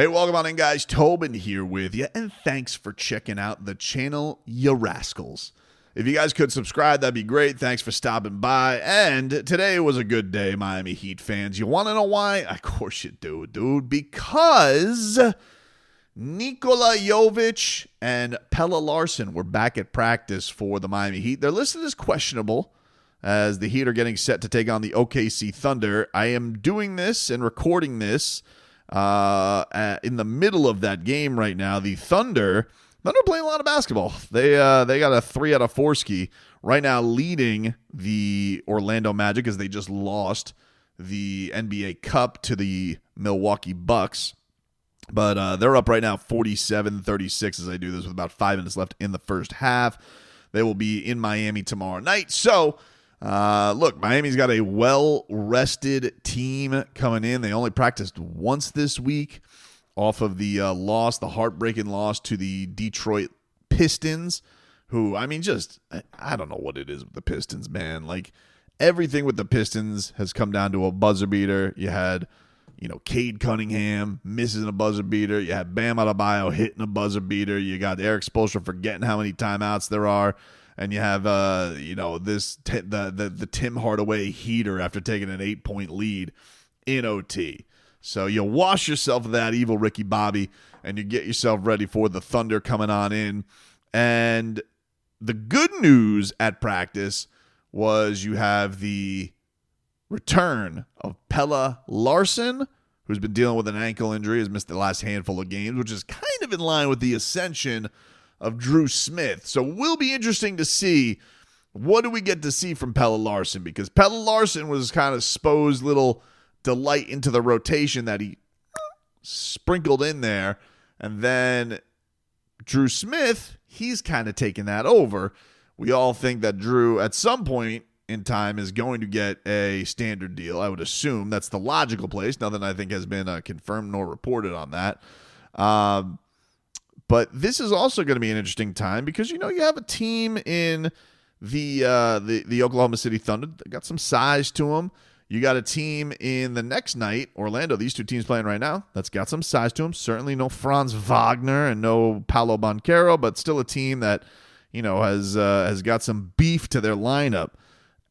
Hey, welcome on in, guys. Tobin here with you, and thanks for checking out the channel, ya rascals. If you guys could subscribe, that'd be great. Thanks for stopping by. And today was a good day, Miami Heat fans. You want to know why? Of course you do, dude. Because Nikola Jović and Kel'el Ware were back at practice for the Miami Heat. They're listed as questionable as the Heat are getting set to take on the OKC Thunder. I am doing this and recording this in the middle of that game right now. The Thunder playing a lot of basketball. They got a 3 out of 4 ski right now, leading the Orlando Magic as they just lost the NBA Cup to the Milwaukee Bucks. But they're up right now 47-36 as I do this with about 5 minutes left in the first half. They will be in Miami tomorrow night. So, look, Miami's got a well-rested team coming in. They only practiced once this week off of the heartbreaking loss to the Detroit Pistons, who, I mean, I don't know what it is with the Pistons, man. Like, everything with the Pistons has come down to a buzzer beater. You had, Cade Cunningham missing a buzzer beater. You had Bam Adebayo hitting a buzzer beater. You got Erik Spoelstra forgetting how many timeouts there are. And you have, the Tim Hardaway heater after taking an 8-point lead in OT. So you wash yourself of that evil Ricky Bobby, and you get yourself ready for the Thunder coming on in. And the good news at practice was you have the return of Kel'el Ware, who's been dealing with an ankle injury, has missed the last handful of games, which is kind of in line with the ascension of Drew Smith. So it will be interesting to see, what do we get to see from Kel'el Ware, because Kel'el Ware was kind of Spo's little delight into the rotation that he sprinkled in there, and then Drew Smith, he's kind of taken that over. We all think that Drew at some point in time is going to get a standard deal. I would assume that's the logical place. Nothing I think has been confirmed nor reported on that. But this is also going to be an interesting time because, you have a team in the Oklahoma City Thunder. They got some size to them. You got a team in the next night, Orlando, these two teams playing right now, that's got some size to them. Certainly no Franz Wagner and no Paolo Banchero, but still a team that, has got some beef to their lineup.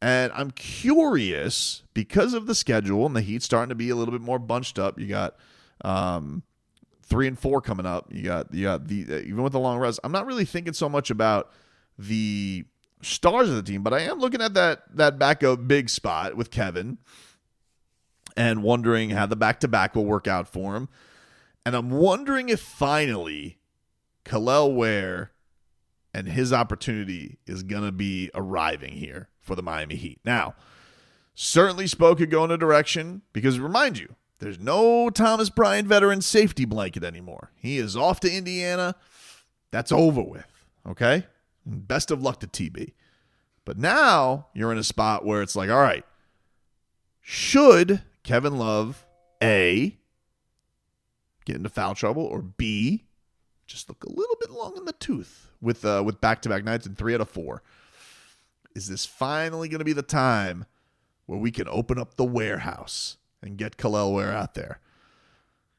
And I'm curious, because of the schedule and the Heat starting to be a little bit more bunched up. You got 3 and 4 coming up. You got the even with the long rest. I'm not really thinking so much about the stars of the team, but I am looking at that backup big spot with Kevin and wondering how the back-to-back will work out for him. And I'm wondering if finally Kelel Ware and his opportunity is going to be arriving here for the Miami Heat. Now, certainly Spo could go in a direction because, remind you, there's no Thomas Bryant veteran safety blanket anymore. He is off to Indiana. That's over with, okay? Best of luck to TB. But now you're in a spot where it's like, all right, should Kevin Love, A, get into foul trouble, or B, just look a little bit long in the tooth with back-to-back nights and 3 out of 4? Is this finally going to be the time where we can open up the warehouse and get Kelel Ware out there?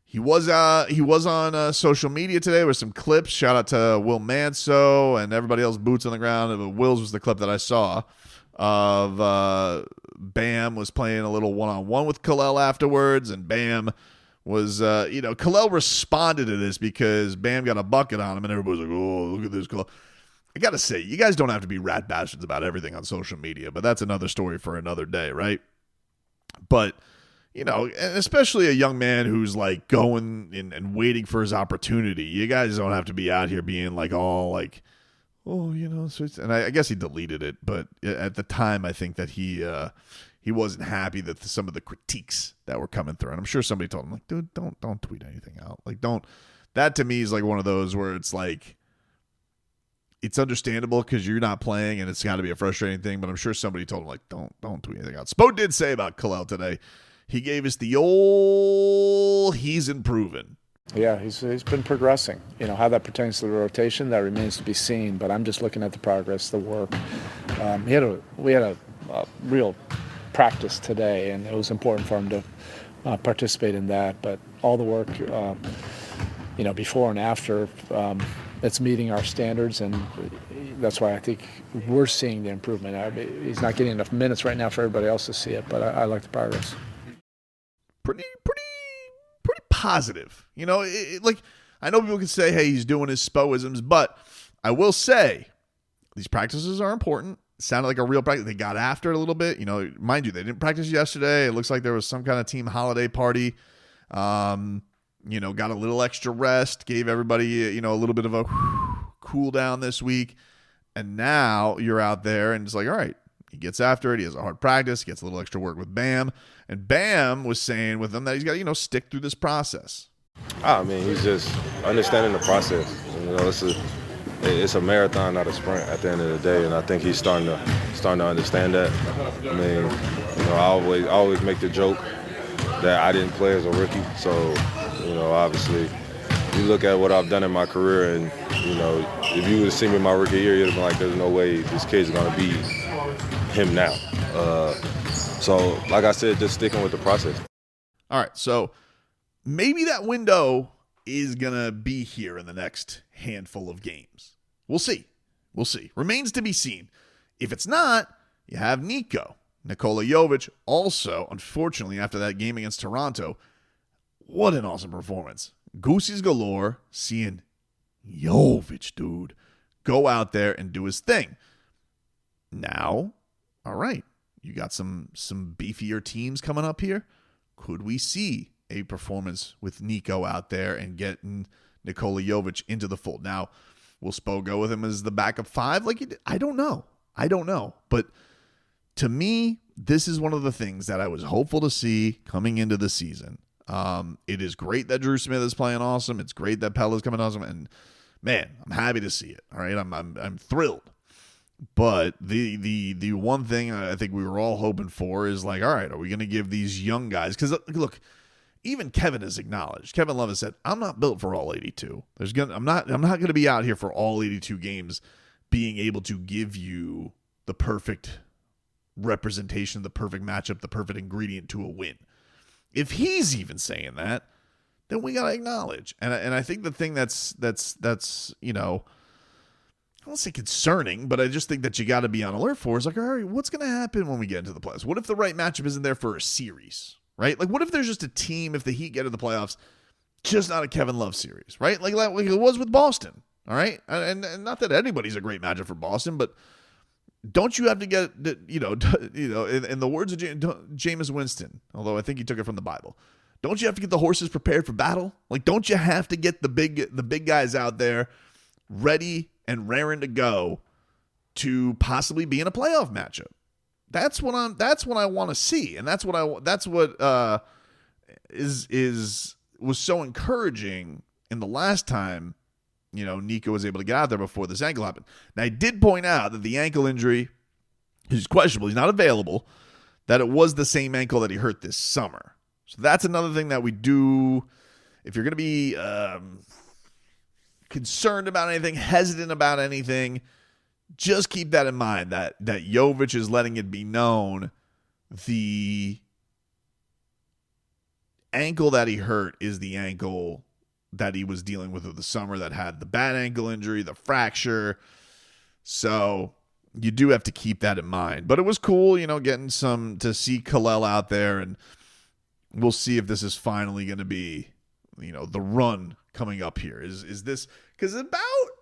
He was on social media today with some clips. Shout out to Will Manso and everybody else, boots on the ground. Will's was the clip that I saw of Bam was playing a little one-on-one with Kelel afterwards, and Bam was, Kelel responded to this because Bam got a bucket on him, and everybody's like, oh, look at this Kelel. I got to say, you guys don't have to be rat bastards about everything on social media, but that's another story for another day, right? But and especially a young man who's like going and waiting for his opportunity. You guys don't have to be out here being like all like, oh, so and I guess he deleted it, but at the time I think that he wasn't happy that some of the critiques that were coming through. And I'm sure somebody told him, like, dude, don't tweet anything out. Like, don't. That to me is like one of those where it's like, it's understandable because you're not playing and it's got to be a frustrating thing, but I'm sure somebody told him, like, don't tweet anything out. Spo did say about Kelel today, he gave us the old he's improving. Yeah, he's been progressing. How that pertains to the rotation, that remains to be seen, but I'm just looking at the progress, the work. We had a real practice today, and it was important for him to participate in that, but all the work before and after, it's meeting our standards, and that's why I think we're seeing the improvement. He's not getting enough minutes right now for everybody else to see it, but I like the progress. Pretty positive. I know people can say, hey, he's doing his Spoisms, but I will say these practices are important. It sounded like a real practice. They got after it a little bit. Mind you, they didn't practice yesterday. It looks like there was some kind of team holiday party. Got a little extra rest, gave everybody, a little bit of a cool down this week. And now you're out there and it's like, all right, he gets after it. He has a hard practice. He gets a little extra work with Bam. And Bam was saying with him that he's got to, stick through this process. I mean, he's just understanding the process. It's a marathon, not a sprint at the end of the day, and I think he's starting to understand that. I mean, I always make the joke that I didn't play as a rookie, so obviously, you look at what I've done in my career, and if you would have seen me my rookie year, you'd have been like, "There's no way this kid's gonna be him now." So, like I said, just sticking with the process. All right, so maybe that window is going to be here in the next handful of games. We'll see. Remains to be seen. If it's not, you have Nikola Jović also, unfortunately, after that game against Toronto. What an awesome performance. Goosies galore, seeing Jović, dude, go out there and do his thing. Now, all right, you got some beefier teams coming up here. Could we see a performance with Nico out there and getting Nikola Jović into the fold? Now, will Spo go with him as the backup 5? I don't know. But to me, this is one of the things that I was hopeful to see coming into the season. It is great that Drew Smith is playing awesome. It's great that Pelle is coming awesome. And man, I'm happy to see it. All right, I'm thrilled. But the one thing I think we were all hoping for is all right, are we going to give these young guys? Because look, even Kevin has acknowledged. Kevin Love has said, "I'm not built for all 82. I'm not going to be out here for all 82 games, being able to give you the perfect representation, the perfect matchup, the perfect ingredient to a win." If he's even saying that, then we got to acknowledge. And I think the thing that's I don't say concerning, but I just think that you got to be on alert for is all right, what's going to happen when we get into the playoffs? What if the right matchup isn't there for a series, right? What if there's just a team, if the Heat get to the playoffs, just not a Kevin Love series, right? Like it was with Boston, all right? And not that anybody's a great matchup for Boston, but don't you have to get, in the words of Jameis Winston, although I think he took it from the Bible, don't you have to get the horses prepared for battle? Don't you have to get the big guys out there ready and raring to go to possibly be in a playoff matchup? That's what I want to see, and that's what was so encouraging in the last time Nico was able to get out there before this ankle happened. Now, I did point out that the ankle injury is questionable. He's not available. That it was the same ankle that he hurt this summer. So that's another thing that we do. If you're going to be concerned about anything, hesitant about anything, just keep that in mind, that Jović is letting it be known the ankle that he hurt is the ankle that he was dealing with the summer, that had the bad ankle injury, the fracture. So you do have to keep that in mind. But it was cool, getting to see Kelel out there, and we'll see if this is finally going to be, the run coming up here. Is this because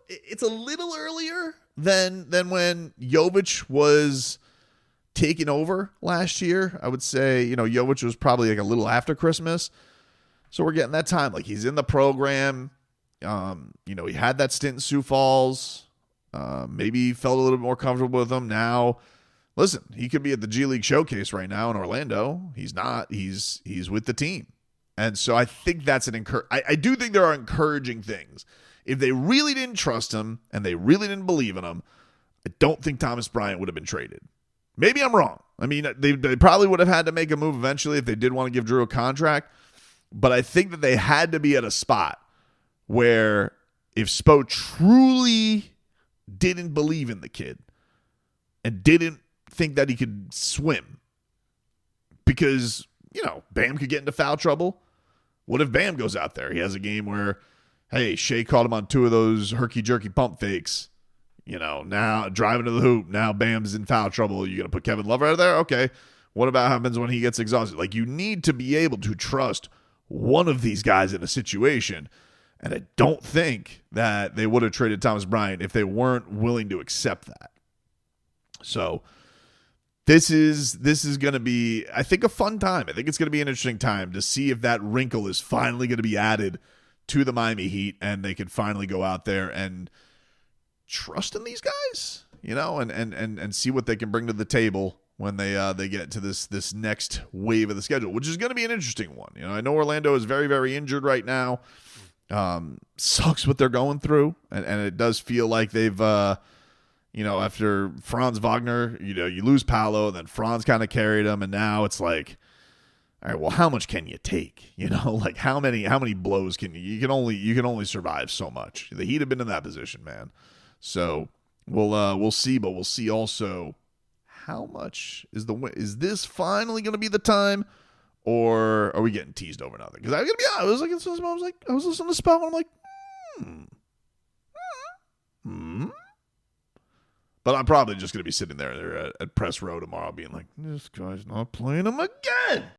it's a little earlier than when Jović was taking over last year. I would say, Jović was probably a little after Christmas. So we're getting that time. He's in the program. He had that stint in Sioux Falls. Maybe he felt a little bit more comfortable with them. Now, listen, he could be at the G League Showcase right now in Orlando. He's not. He's with the team. And so I think that's I do think there are encouraging things. If they really didn't trust him and they really didn't believe in him, I don't think Thomas Bryant would have been traded. Maybe I'm wrong. I mean, they probably would have had to make a move eventually if they did want to give Drew a contract. But I think that they had to be at a spot where if Spo truly didn't believe in the kid and didn't think that he could swim, because, Bam could get into foul trouble. What if Bam goes out there? He has a game where, hey, Shea caught him on 2 of those herky-jerky pump fakes. Now driving to the hoop. Now Bam's in foul trouble. You going to put Kevin Love out of there? Okay. What about happens when he gets exhausted? Like, you need to be able to trust one of these guys in a situation. And I don't think that they would have traded Thomas Bryant if they weren't willing to accept that. So this is going to be, I think, a fun time. I think it's going to be an interesting time to see if that wrinkle is finally going to be added to the Miami Heat and they can finally go out there and trust in these guys, and see what they can bring to the table when they get to this next wave of the schedule, which is going to be an interesting one. I know Orlando is very, very injured right now. Sucks what they're going through, and it does feel like they've, after Franz Wagner, you lose Paolo, then Franz kind of carried him, and now it's like, all right, well, how much can you take? Like how many blows can you can only survive so much. The Heat have been in that position, man. So we'll see, but we'll see also how much is this finally going to be the time, or are we getting teased over nothing? Because I'm gonna be honest, I was listening to Spell and I'm like, But I'm probably just gonna be sitting there at press row tomorrow, being like, this guy's not playing him again.